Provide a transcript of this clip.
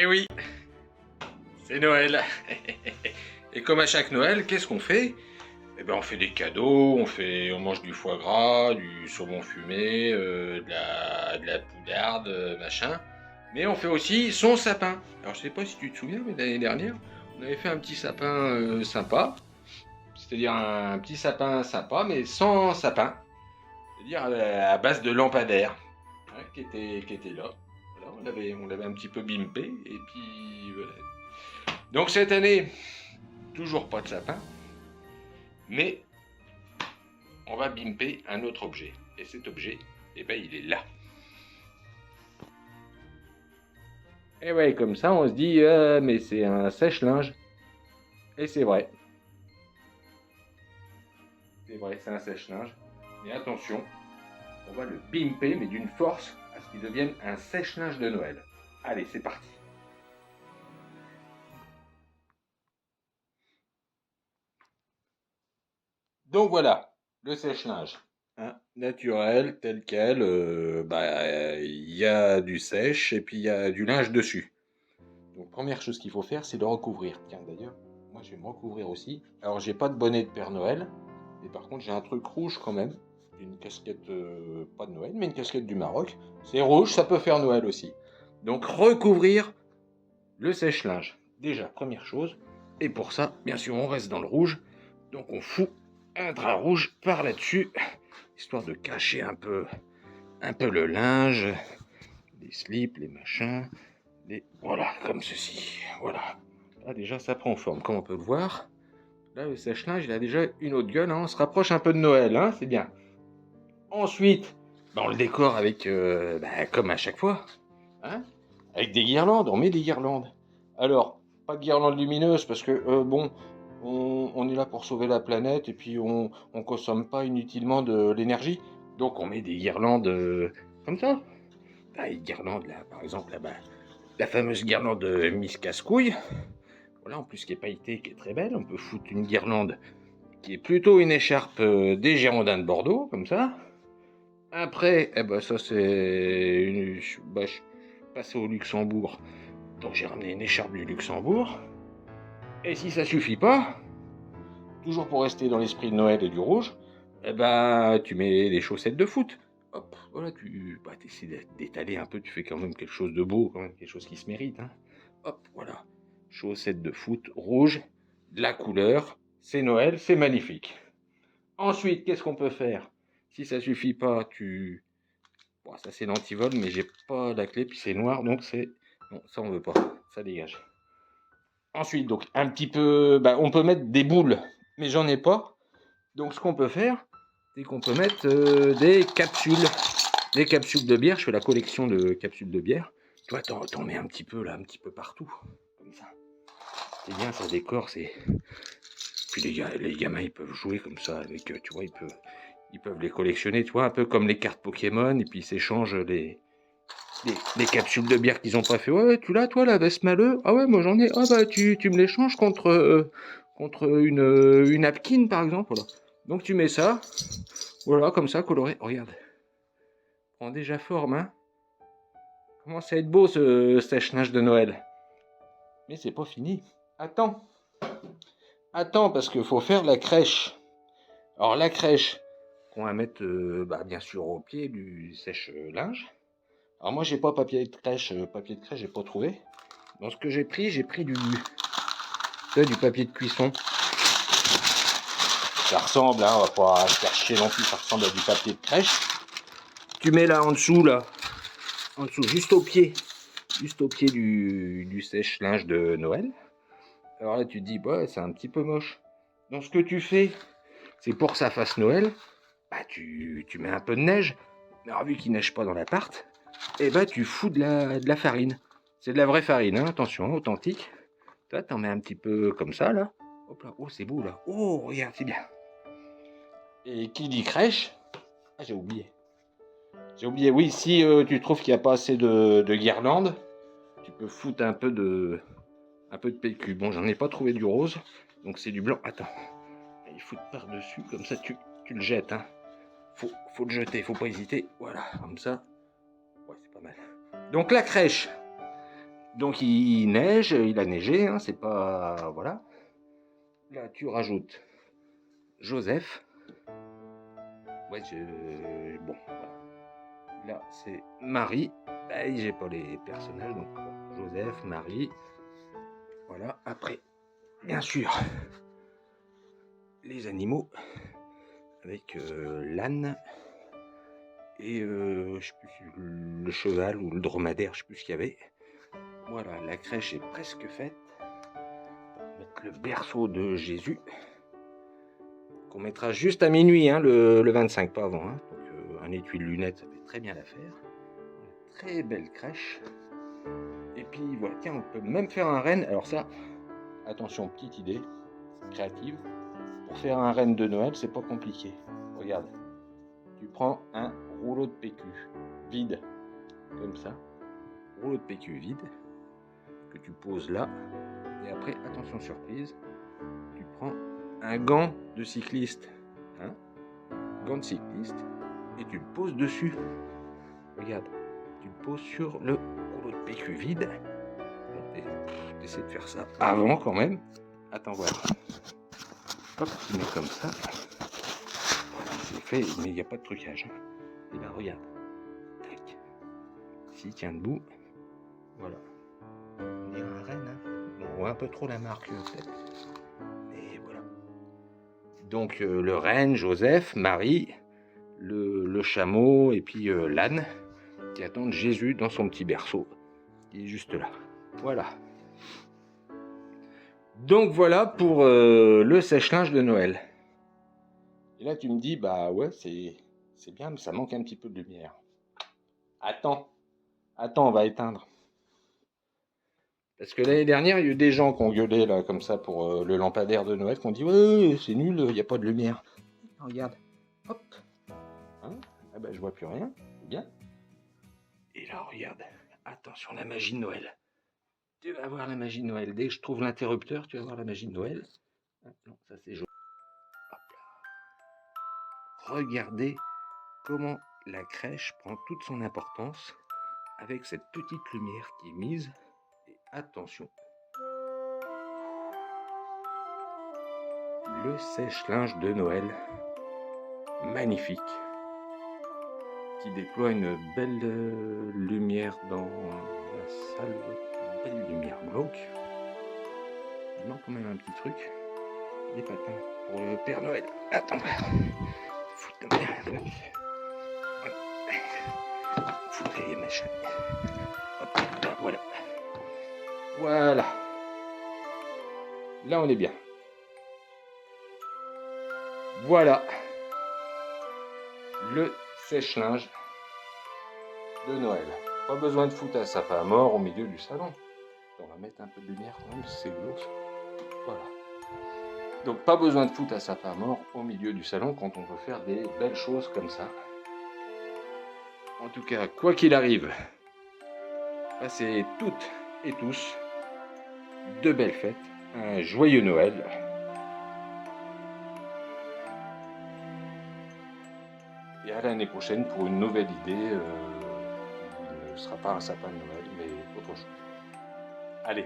Eh oui, c'est Noël. Et comme à chaque Noël, qu'est-ce qu'on fait? Eh ben on fait des cadeaux, on mange du foie gras, du saumon fumé, de la poularde, machin. Mais on fait aussi son sapin. Alors je sais pas si tu te souviens, mais l'année dernière, on avait fait un petit sapin sympa. C'est-à-dire un petit sapin sympa, mais sans sapin. C'est-à-dire à base de lampadaires, hein, qui était là. Voilà, on l'avait un petit peu bimpé, et puis voilà. Donc cette année, toujours pas de sapin, mais on va bimper un autre objet. Et cet objet, eh ben, il est là. Et ouais, comme ça, on se dit, mais c'est un sèche-linge. Et c'est vrai. C'est vrai, c'est un sèche-linge. Mais attention, on va le bimper, mais d'une force, à ce qu'il devienne un sèche-linge de Noël. Allez, c'est parti. Donc voilà, le sèche-linge. Hein, naturel, tel quel. Il y a du sèche et puis il y a du linge dessus. Donc première chose qu'il faut faire, c'est le recouvrir. Tiens d'ailleurs, moi je vais me recouvrir aussi. Alors j'ai pas de bonnet de Père Noël, mais par contre j'ai un truc rouge quand même. Une casquette, pas de Noël, mais une casquette du Maroc. C'est rouge, ça peut faire Noël aussi. Donc recouvrir le sèche-linge. Déjà, première chose. Et pour ça, bien sûr, on reste dans le rouge. Donc on fout un drap rouge par là-dessus, histoire de cacher un peu le linge, les slips, les machins. Voilà, comme ceci. Voilà. Là, déjà, ça prend forme, comme on peut le voir. Là, le sèche-linge, il a déjà une autre gueule. Hein. On se rapproche un peu de Noël, hein, c'est bien. Ensuite, on le décore avec, comme à chaque fois, hein, avec des guirlandes. On met des guirlandes. Alors, pas de guirlandes lumineuses, parce que, on est là pour sauver la planète, et puis on consomme pas inutilement de l'énergie. Donc, on met des guirlandes comme ça. Une guirlande, là, par exemple, là-bas. La fameuse guirlande Miss Casse-Couille. Voilà, en plus qui est pailletée, qui est très belle. On peut foutre une guirlande qui est plutôt une écharpe des Girondins de Bordeaux, comme ça. Après, ça c'est je suis passé au Luxembourg, donc j'ai ramené une écharpe du Luxembourg. Et si ça suffit pas, toujours pour rester dans l'esprit de Noël et du rouge, tu mets des chaussettes de foot. Hop, voilà, tu essaies d'étaler un peu, tu fais quand même quelque chose de beau, quand même quelque chose qui se mérite. Hein. Hop, voilà, chaussettes de foot rouge, de la couleur, c'est Noël, c'est magnifique. Ensuite, qu'est-ce qu'on peut faire? Si ça suffit pas, bon, ça c'est l'antivol, mais j'ai pas la clé, puis c'est noir, donc c'est... Non, ça on veut pas, ça dégage. Ensuite, donc un petit peu... on peut mettre des boules, mais j'en ai pas. Donc ce qu'on peut faire, c'est qu'on peut mettre des capsules. Des capsules de bière, je fais la collection de capsules de bière. Tu vois, t'en mets un petit peu là, un petit peu partout. Comme ça. C'est bien, ça décore, c'est... Puis les gamins, ils peuvent jouer comme ça avec, tu vois, ils peuvent les collectionner, tu vois, un peu comme les cartes Pokémon, et puis ils s'échangent les capsules de bière qu'ils ont pas fait. Ouais, tu l'as, toi, la veste maleux? Ah ouais, moi j'en ai. Ah tu me l'échanges contre une Apkin, par exemple. Voilà. Donc tu mets ça, voilà, comme ça, coloré. Oh, regarde. Prend déjà forme, hein. Commence à être beau ce sèche-linge de Noël. Mais c'est pas fini. Attends. Attends, parce qu'il faut faire la crèche. Alors la crèche, qu'on va mettre bien sûr au pied du sèche-linge. Alors moi j'ai pas papier de crèche, j'ai pas trouvé. Donc ce que j'ai pris du papier de cuisson. Ça ressemble, hein, on va pas se faire chier non plus, ça ressemble à du papier de crèche. Tu mets là en dessous, juste au pied du sèche-linge de Noël. Alors là tu te dis, c'est un petit peu moche. Donc ce que tu fais, c'est pour que ça fasse Noël, tu mets un peu de neige. Mais alors vu qu'il neige pas dans l'appart, tu fous de la farine. C'est de la vraie farine, hein, attention, authentique. Toi, t'en mets un petit peu comme ça, là. Hop là, oh, c'est beau, là. Oh, regarde, c'est bien. Et qui dit crèche? Ah, j'ai oublié. Oui, si tu trouves qu'il n'y a pas assez de guirlandes, tu peux foutre un peu de PQ. Bon, j'en ai pas trouvé du rose, donc c'est du blanc. Attends, il faut par-dessus, comme ça tu le jettes, hein. Faut le jeter, faut pas hésiter. Voilà, comme ça. Ouais, c'est pas mal. Donc la crèche. Donc il neige, il a neigé, hein, c'est pas... Voilà. Là, tu rajoutes Joseph. Ouais, bon, voilà. Là, c'est Marie. Bah, j'ai pas les personnages, donc Joseph, Marie. Voilà, après, bien sûr, les animaux, avec l'âne et je sais plus, le cheval ou le dromadaire, je sais plus ce qu'il y avait. Voilà, la crèche est presque faite. On va mettre le berceau de Jésus, qu'on mettra juste à minuit, hein, le 25, pas avant. Hein. Donc un étui de lunettes, ça fait très bien l'affaire. Une très belle crèche. Et puis voilà, tiens, on peut même faire un renne. Alors ça, attention, petite idée créative. Pour faire un renne de Noël, c'est pas compliqué. Regarde, tu prends un rouleau de PQ vide, comme ça, rouleau de PQ vide, que tu poses là, et après, attention surprise, tu prends un gant de cycliste, hein, gant de cycliste, et tu le poses dessus. Regarde, tu le poses sur le rouleau de PQ vide. Bon, t'essaies de faire ça avant quand même. Attends voir. Hop, tu mets comme ça. C'est fait, mais il n'y a pas de trucage. Et là, regarde. Tac. S'il tient debout, voilà. On dirait un renne, hein. Bon, on voit un peu trop la marque, peut-être. Mais voilà. Donc, le renne, Joseph, Marie, le chameau et puis l'âne qui attendent Jésus dans son petit berceau. Il est juste là. Voilà. Donc, voilà pour le sèche-linge de Noël. Et là, tu me dis, bah ouais, c'est bien, mais ça manque un petit peu de lumière. Attends, on va éteindre. Parce que l'année dernière, il y a eu des gens qui ont gueulé là, comme ça, pour le lampadaire de Noël, qui ont dit, ouais, c'est nul, il n'y a pas de lumière. Regarde, hop. Hein, ah bah, je vois plus rien, c'est bien. Et là, regarde, attention, la magie de Noël. Tu vas voir la magie de Noël. Dès que je trouve l'interrupteur, tu vas voir la magie de Noël. Ah, non, ça c'est jaune. Hop là. Regardez comment la crèche prend toute son importance avec cette petite lumière qui est mise. Et attention, le sèche-linge de Noël, magnifique, qui déploie une belle lumière dans la salle, une belle lumière glauque. Il manque quand même un petit truc, des patins pour le Père Noël. Attends, foutez les machins. Hop, là, voilà. Voilà. Là, on est bien. Voilà. Le sèche-linge de Noël. Pas besoin de foutre un sapin à mort au milieu du salon. On va mettre un peu de lumière quand même, c'est glauque. Voilà. Donc pas besoin de foutre un sapin à mort au milieu du salon quand on veut faire des belles choses comme ça. En tout cas, quoi qu'il arrive, passez toutes et tous de belles fêtes, un joyeux Noël. Et à l'année prochaine pour une nouvelle idée qui ne sera pas un sapin de Noël, mais autre chose. Allez,